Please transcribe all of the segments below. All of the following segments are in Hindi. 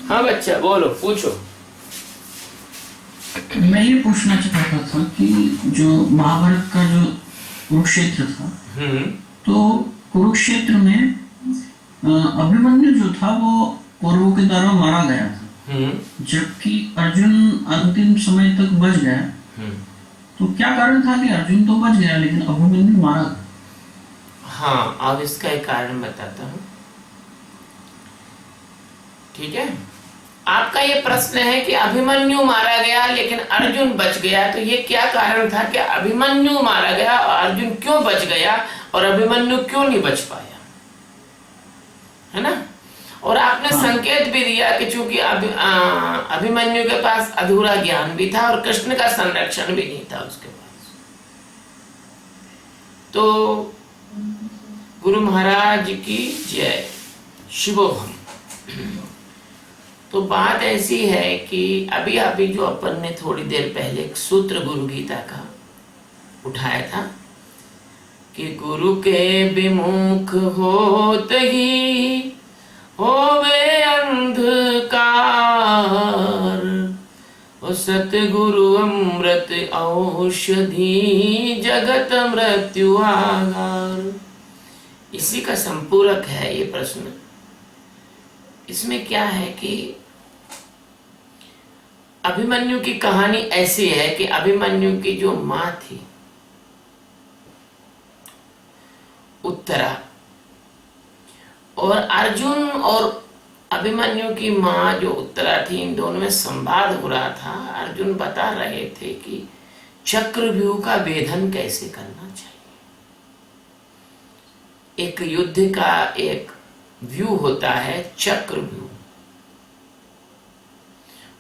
हाँ बच्चा बोलो, पूछो। मैं ये पूछना चाहता था कि जो महाभारत का जो कुरुक्षेत्र था, तो कुरुक्षेत्र में अभिमन्यु जो था वो कौरवों के द्वारा मारा गया था, जबकि अर्जुन अंतिम समय तक बच गया। तो क्या कारण था कि अर्जुन तो बच गया लेकिन अभिमन्यु मारा गया? हाँ, अब इसका एक कारण बताता हूँ। ठीक है, आपका ये प्रश्न है कि अभिमन्यु मारा गया लेकिन अर्जुन बच गया, तो ये क्या कारण था कि अभिमन्यु मारा गया और अर्जुन क्यों बच गया और अभिमन्यु क्यों नहीं बच पाया, है ना? और आपने संकेत भी दिया कि चूंकि अभिमन्यु के पास अधूरा ज्ञान भी था और कृष्ण का संरक्षण भी नहीं था उसके पास। तो गुरु महाराज की जय, शिवोहम। तो बात ऐसी है कि अभी अभी जो अपन ने थोड़ी देर पहले एक सूत्र गुरु गीता का उठाया था कि गुरु के विमुख होत ही होवे अंधकार, और सतगुरु अमृत औषधि जगत मृत्यु आगार। इसी का संपूरक है ये प्रश्न। इसमें क्या है कि अभिमन्यु की कहानी ऐसी है कि अभिमन्यु की जो मां थी उत्तरा, और अर्जुन और अभिमन्यु की मां जो उत्तरा थी, इन दोनों में संवाद हो रहा था। अर्जुन बता रहे थे कि चक्रव्यूह का भेदन कैसे करना चाहिए। एक युद्ध का एक व्यू होता है चक्रव्यूह,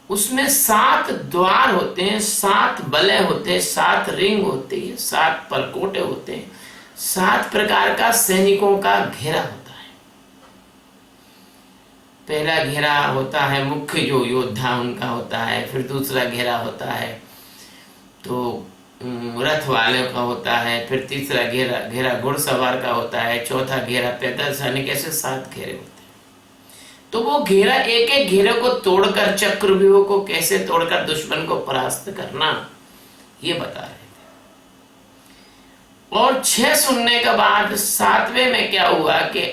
उसमें 7 द्वार होते हैं, 7 बलय होते हैं, 7 रिंग होती है, 7 परकोटे होते हैं, 7 प्रकार का सैनिकों का घेरा होता है। पहला घेरा होता है मुख्य जो योद्धा उनका होता है, फिर दूसरा घेरा होता है तो रथ वाले का होता है, फिर तीसरा घेरा घुड़सवार का होता है, चौथा घेरा पैदल सैनिक, ऐसे 7 घेरे होते हैं। तो वो घेरा, एक एक घेरे को तोड़कर, चक्रव्यूह को कैसे तोड़कर दुश्मन को परास्त करना, ये बता रहे थे। और 6 सुनने के बाद 7वें में क्या हुआ कि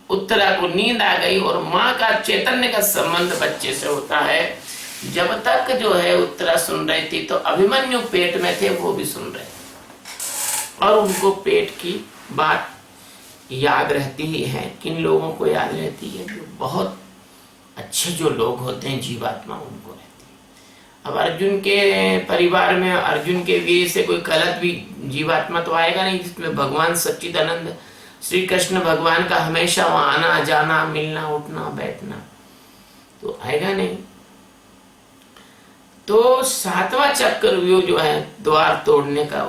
उत्तरा को नींद आ गई और माँ का चैतन्य का संबंध बच्चे से होता है। जब तक जो है उत्तरा सुन रही थी तो अभिमन्यु पेट में थे, वो भी सुन रहे थे और उनको पेट की बात याद रहती ही है। किन लोगों को याद रहती है? जो बहुत अच्छे जो लोग होते हैं जीवात्मा, उनको रहती है। अब अर्जुन के परिवार में अर्जुन के वीर से कोई गलत भी जीवात्मा तो आएगा नहीं, जिसमें भगवान सच्चिदानंद श्री कृष्ण भगवान का हमेशा वहां आना जाना, मिलना उठना बैठना तो आएगा नहीं। तो 7वां चक्रव्यूह जो है द्वार तोड़ने का,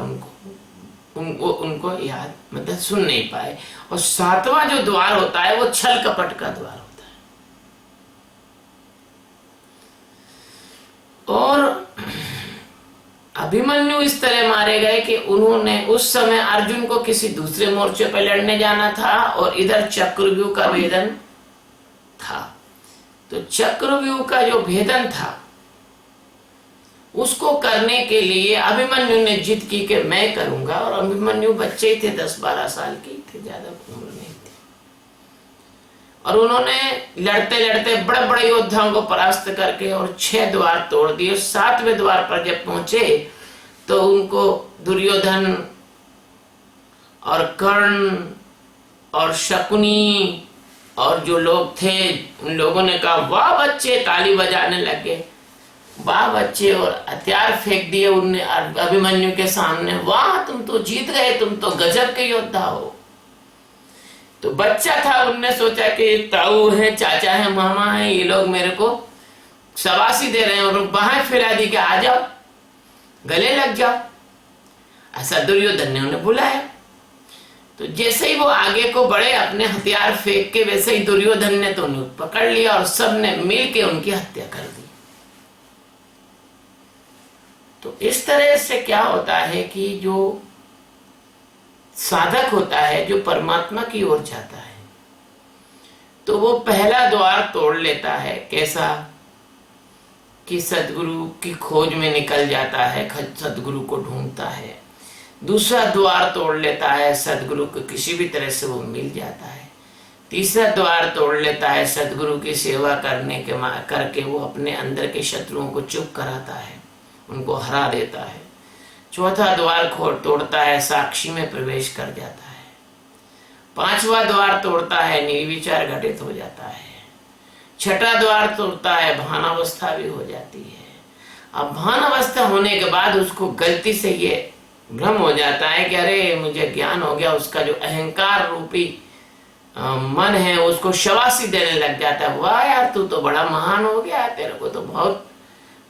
उनको याद, मतलब सुन नहीं पाए। और 7वां जो द्वार होता है वो छल कपट का द्वार होता है। और अभिमन्यु इस तरह मारे गए कि उन्होंने, उस समय अर्जुन को किसी दूसरे मोर्चे पर लड़ने जाना था और इधर चक्रव्यूह का भेदन था। तो चक्रव्यूह का जो भेदन था उसको करने के लिए अभिमन्यु ने जिद की कि मैं करूंगा। और अभिमन्यु बच्चे ही थे, 10-12 साल के थे, ज्यादा उम्र नहीं थी। और उन्होंने लड़ते लड़ते बड़े बड़े योद्धाओं को परास्त करके और 6 द्वार तोड़ दिए। 7वें द्वार पर जब पहुंचे तो उनको दुर्योधन और कर्ण और शकुनी और जो लोग थे उन लोगों ने कहा वाह बच्चे, ताली बजाने लगे, वाह बच्चे, और हथियार फेंक दिए उनने अभिमन्यु के सामने। वाह तुम तो जीत गए, तुम तो गजब के योद्धा हो। तो बच्चा था, उनने सोचा कि ताऊ है, चाचा है, मामा है, ये लोग मेरे को शाबाशी दे रहे हैं, और बाहें फैला दी कि आ जाओ गले लग जाओ। ऐसा दुर्योधन ने उन्हें बुलाया। तो जैसे ही वो आगे को बढ़े अपने हथियार फेंक के, वैसे ही दुर्योधन ने तो उन्हें पकड़ लिया और सबने मिल के उनकी हत्या कर दी। तो इस तरह से क्या होता है कि जो साधक होता है, जो परमात्मा की ओर जाता है, तो वो पहला द्वार तोड़ लेता है। कैसा? कि सदगुरु की खोज में निकल जाता है, सदगुरु को ढूंढता है। दूसरा द्वार तोड़ लेता है, सदगुरु को किसी भी तरह से वो मिल जाता है। तीसरा द्वार तोड़ लेता है, सदगुरु की सेवा करके वो अपने अंदर के शत्रुओं को चुप कराता है, उनको हरा देता है। चौथा द्वार तोड़ता है, साक्षी में प्रवेश कर जाता है। पांचवा द्वार तोड़ता है, निर्विचार घटित हो जाता है। छठा द्वार तोड़ता है, भानावस्था भी हो जाती है। अब भानावस्था होने के बाद उसको गलती से ये भ्रम हो जाता है कि अरे मुझे ज्ञान हो गया। उसका जो अहंकार रूपी मन है उसको शाबाशी देने लग जाता है, वाह यार तू तो बड़ा महान हो गया, तेरे को तो बहुत,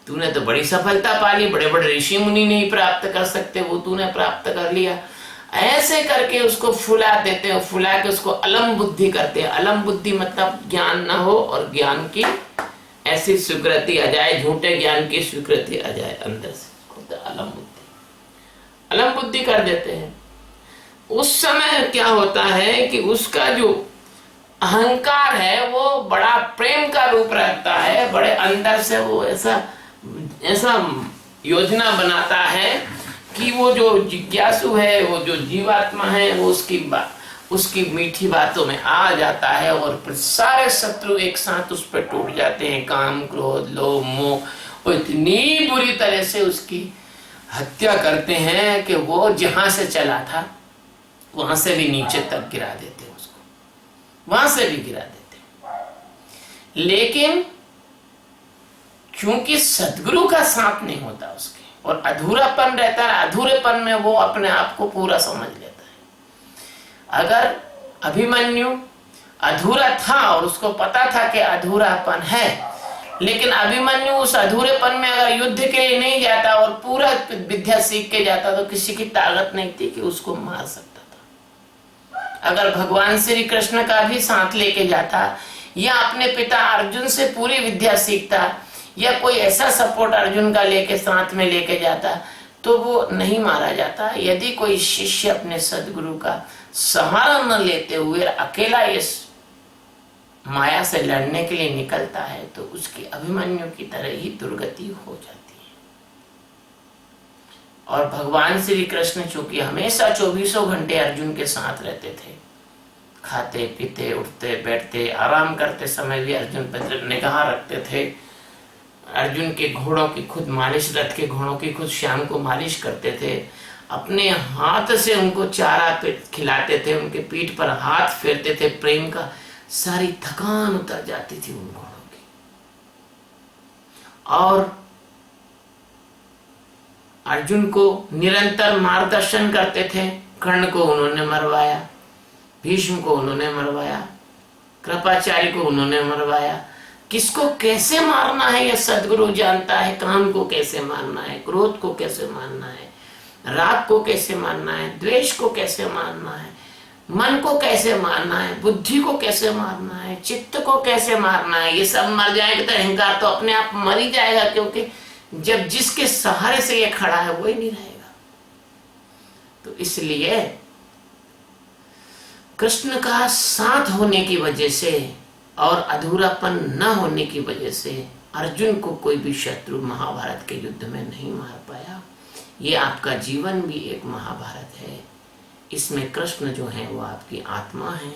तूने तो बड़ी सफलता पा ली, बड़े बड़े ऋषि मुनि नहीं प्राप्त कर सकते वो तूने प्राप्त कर लिया। ऐसे करके उसको फुला देते हैं, फुला के उसको अलम बुद्धि करते हैं। अलम बुद्धि मतलब ज्ञान ना हो और ज्ञान की ऐसी स्वीकृति आ जाए, झूठे ज्ञान की स्वीकृति आ जाए अंदर से, अलम बुद्धि कर देते हैं। उस समय क्या होता है कि उसका जो अहंकार है वो बड़ा प्रेम का रूप रखता है, बड़े अंदर से वो ऐसा योजना बनाता है कि वो जो जिज्ञासु है, वो जो जीवात्मा है, वो उसकी मीठी बातों में आ जाता है और फिर सारे शत्रु एक साथ उस पर टूट जाते हैं। काम, क्रोध, लोभ, मोह, वो इतनी बुरी तरह से उसकी हत्या करते हैं कि वो जहां से चला था वहां से भी नीचे तक गिरा देते हैं उसको, वहां से भी गिरा देते हैं। लेकिन क्योंकि सद्गुरु का साथ नहीं होता उसके और अधूरापन रहता है, अधूरेपन में वो अपने आप को पूरा समझ लेता है। अगर अभिमन्यु अधूरा था और उसको पता था कि अधूरापन है, लेकिन अभिमन्यु उस अधूरेपन में अगर युद्ध के लिए नहीं जाता और पूरा विद्या सीख के जाता तो किसी की ताकत नहीं थी कि उसको मार सकता था। अगर भगवान श्री कृष्ण का भी साथ लेके जाता या अपने पिता अर्जुन से पूरी विद्या सीखता या कोई ऐसा सपोर्ट अर्जुन का लेके साथ में लेके जाता तो वो नहीं मारा जाता। यदि कोई शिष्य अपने सदगुरु का सहारा न लेते हुए अकेला इस माया से लड़ने के लिए निकलता है तो उसकी अभिमन्यु की तरह ही दुर्गति हो जाती है। और भगवान श्री कृष्ण चूंकि हमेशा 24 घंटे अर्जुन के साथ रहते थे, खाते पीते उठते बैठते आराम करते समय भी अर्जुन पर निगाह रखते थे। अर्जुन के घोड़ों की खुद मालिश, रथ के घोड़ों की खुद शाम को मालिश करते थे, अपने हाथ से उनको चारा खिलाते थे, उनके पीठ पर हाथ फेरते थे, प्रेम का सारी थकान उतर जाती थी उन घोड़ों की। और अर्जुन को निरंतर मार्गदर्शन करते थे। कर्ण को उन्होंने मरवाया, भीष्म को उन्होंने मरवाया, कृपाचार्य को उन्होंने मरवाया। किसको कैसे मारना है यह सदगुरु जानता है। काम को कैसे मारना है, क्रोध को कैसे मारना है, राग को कैसे मारना है, द्वेष को कैसे मारना है, मन को कैसे मारना है, बुद्धि को कैसे मारना है, चित्त को कैसे मारना है। ये सब मर जाएगा तो अहंकार तो अपने आप मर ही जाएगा, क्योंकि जब जिसके सहारे से ये खड़ा है वो ही नहीं रहेगा। तो इसलिए कृष्ण का साथ होने की वजह से और अधूरापन न होने की वजह से अर्जुन को कोई भी शत्रु महाभारत के युद्ध में नहीं मार पाया। ये आपका जीवन भी एक महाभारत है। इसमें कृष्ण जो है वो आपकी आत्मा है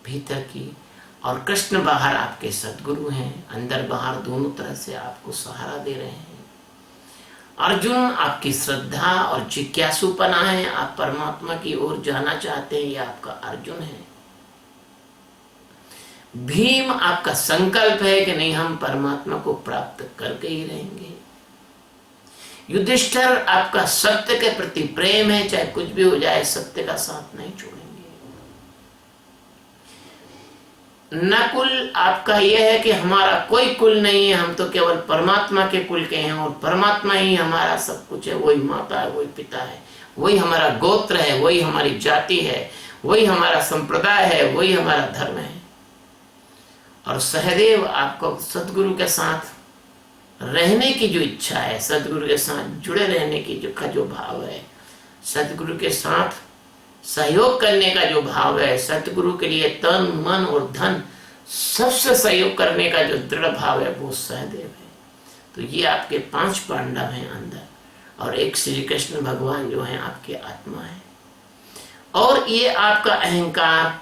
भीतर की, और कृष्ण बाहर आपके सद्गुरु हैं, अंदर बाहर दोनों तरह से आपको सहारा दे रहे हैं। अर्जुन आपकी श्रद्धा और जिज्ञासुपना है, आप परमात्मा की ओर जाना चाहते हैं, ये आपका अर्जुन है। भीम आपका संकल्प है कि नहीं हम परमात्मा को प्राप्त करके ही रहेंगे। युधिष्ठिर आपका सत्य के प्रति प्रेम है, चाहे कुछ भी हो जाए सत्य का साथ नहीं छोड़ेंगे। नकुल आपका यह है कि हमारा कोई कुल नहीं है, हम तो केवल परमात्मा के कुल के हैं और परमात्मा ही हमारा सब कुछ है। वही माता है, वही पिता है, वही हमारा गोत्र है, वही हमारी जाति है, वही हमारा संप्रदाय है, वही हमारा धर्म है। और सहदेव आपको सदगुरु के साथ रहने की जो इच्छा है, सदगुरु के साथ जुड़े रहने की जो भाव है, सदगुरु के साथ सहयोग करने का जो भाव है, सतगुरु के लिए तन मन और धन सबसे सहयोग करने का जो दृढ़ भाव है वो सहदेव है। तो ये आपके 5 पांडव हैं अंदर, और एक श्री कृष्ण भगवान जो हैं आपके आत्मा है। और ये आपका अहंकार,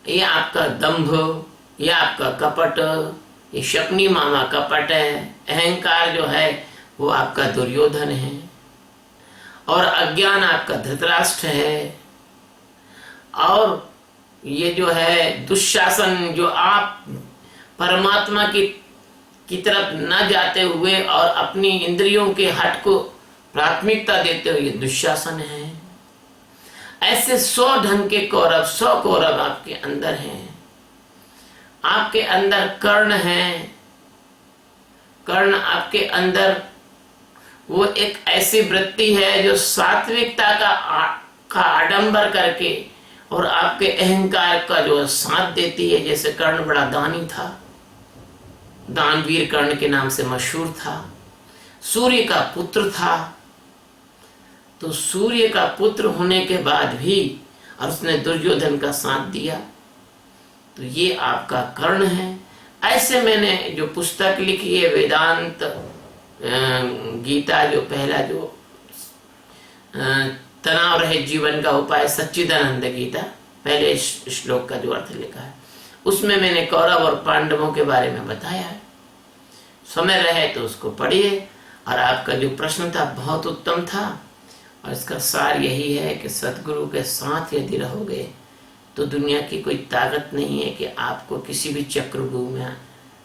ये आपका दंभ, ये आपका कपट, ये शकुनी मामा कपट है। अहंकार जो है वो आपका दुर्योधन है, और अज्ञान आपका धृतराष्ट्र है, और ये जो है दुशासन, जो आप परमात्मा की तरफ न जाते हुए और अपनी इंद्रियों के हट को प्राथमिकता देते हुए दुशासन है। ऐसे 100 ढंग के कौरव, 100 कौरव आपके अंदर हैं। आपके अंदर कर्ण है। कर्ण आपके अंदर वो एक ऐसी वृत्ति है जो सात्विकता का आडंबर करके और आपके अहंकार का जो साथ देती है। जैसे कर्ण बड़ा दानी था, दानवीर कर्ण के नाम से मशहूर था, सूर्य का पुत्र था। तो सूर्य का पुत्र होने के बाद भी और उसने दुर्योधन का साथ दिया, तो ये आपका कर्ण है। ऐसे मैंने जो पुस्तक लिखी है वेदांत गीता, जो पहला जो तनाव रहित जीवन का उपाय सच्चिदानंद गीता, पहले श्लोक का जो अर्थ लिखा है, उसमें मैंने कौरव और पांडवों के बारे में बताया है। समय रहे तो उसको पढ़िए। और आपका जो प्रश्न था बहुत उत्तम था, और इसका सार यही है कि सतगुरु के साथ यदि रहोगे तो दुनिया की कोई ताकत नहीं है कि आपको किसी भी चक्रव्यूह में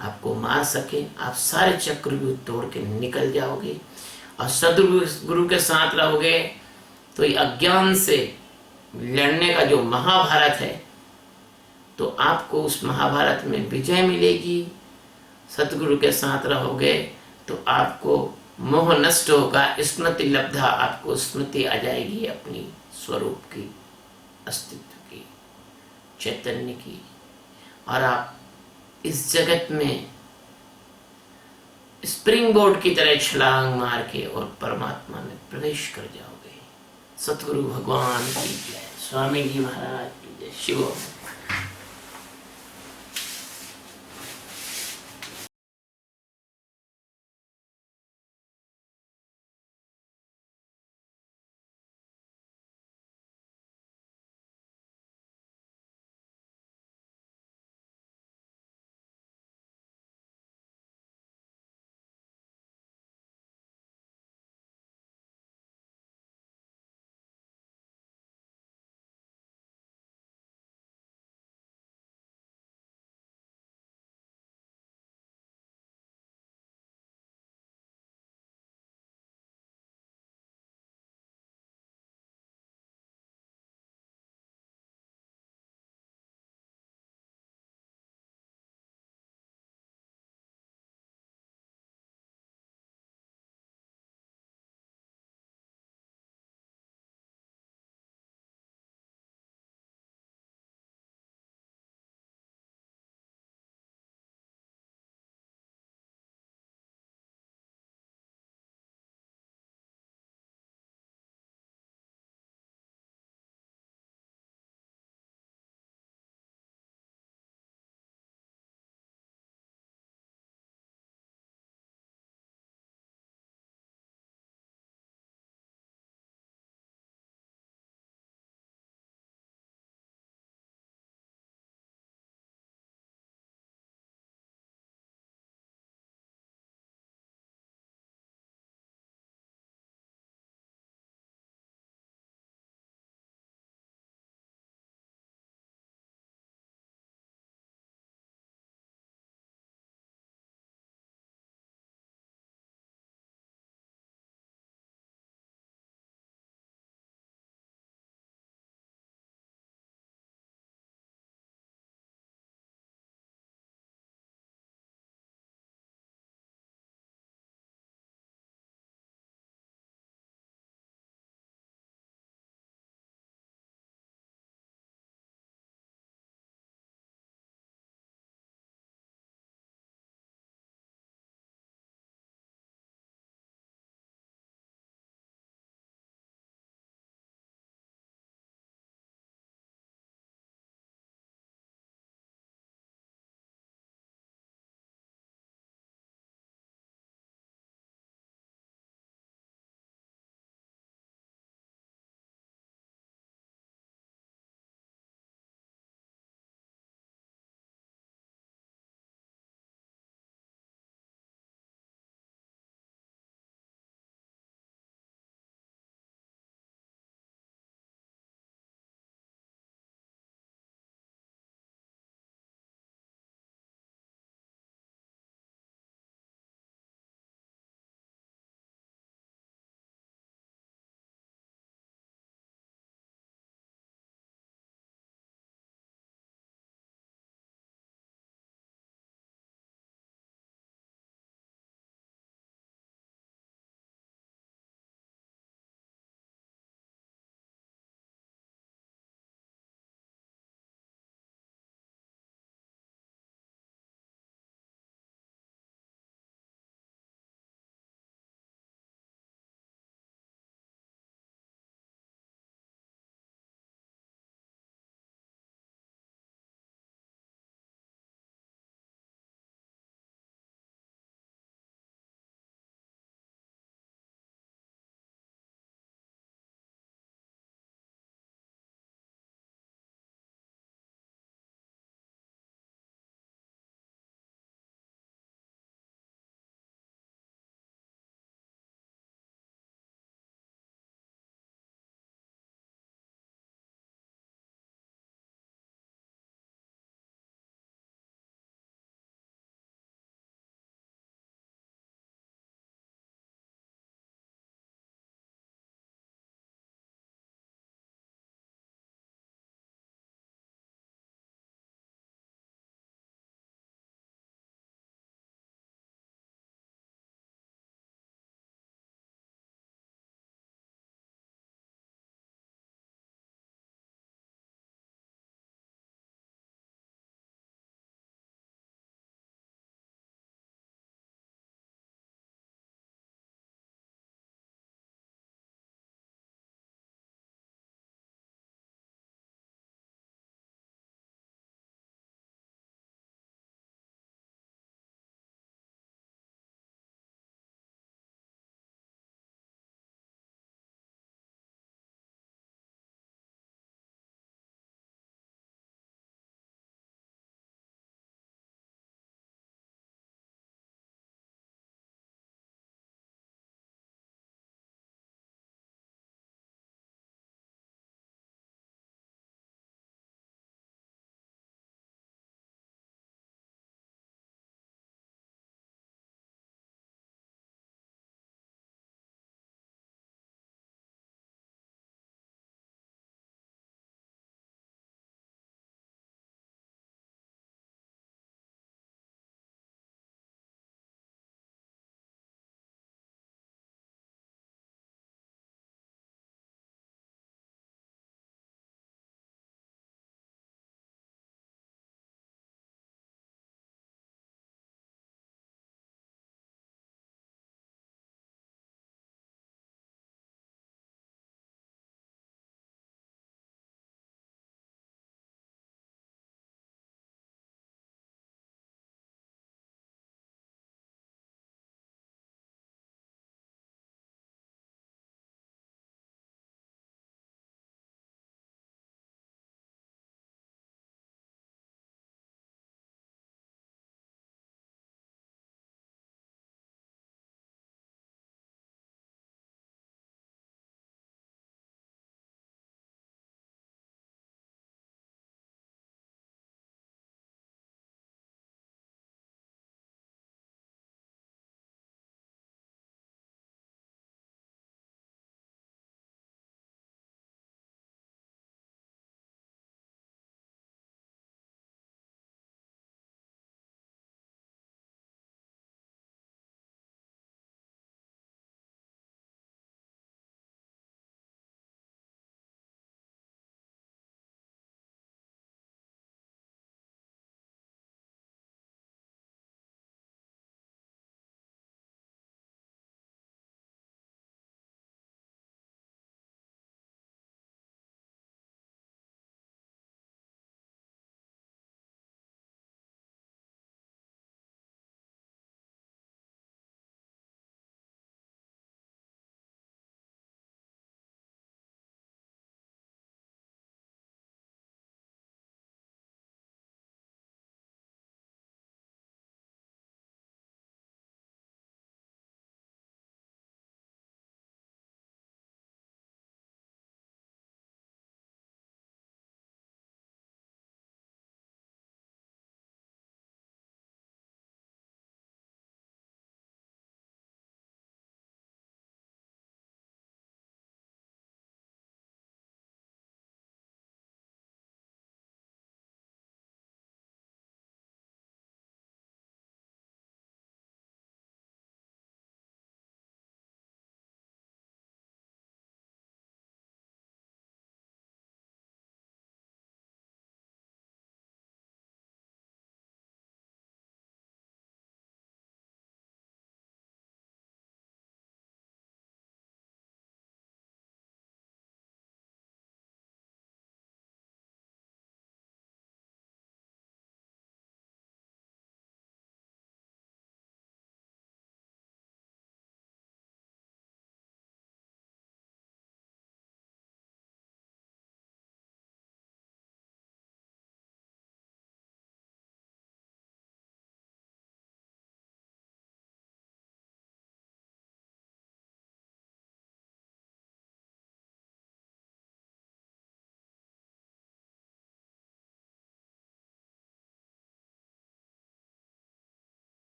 आपको मार सके। आप सारे चक्रव्यूह तोड़ के निकल जाओगे, और सदगुरु के साथ रहोगे तो ये अज्ञान से लड़ने का जो महाभारत है, तो आपको उस महाभारत में विजय मिलेगी। सतगुरु के साथ रहोगे तो आपको मोह नष्ट होगा, स्मृति लब्धा, आपको स्मृति आ जाएगी अपनी स्वरूप की, अस्तित्व की, चैतन्य की, और आप इस जगत में स्प्रिंग बोर्ड की तरह छलांग मार के और परमात्मा में प्रवेश कर जाओगे। सतगुरु भगवान की जय, स्वामी जी महाराज की जय, शिव।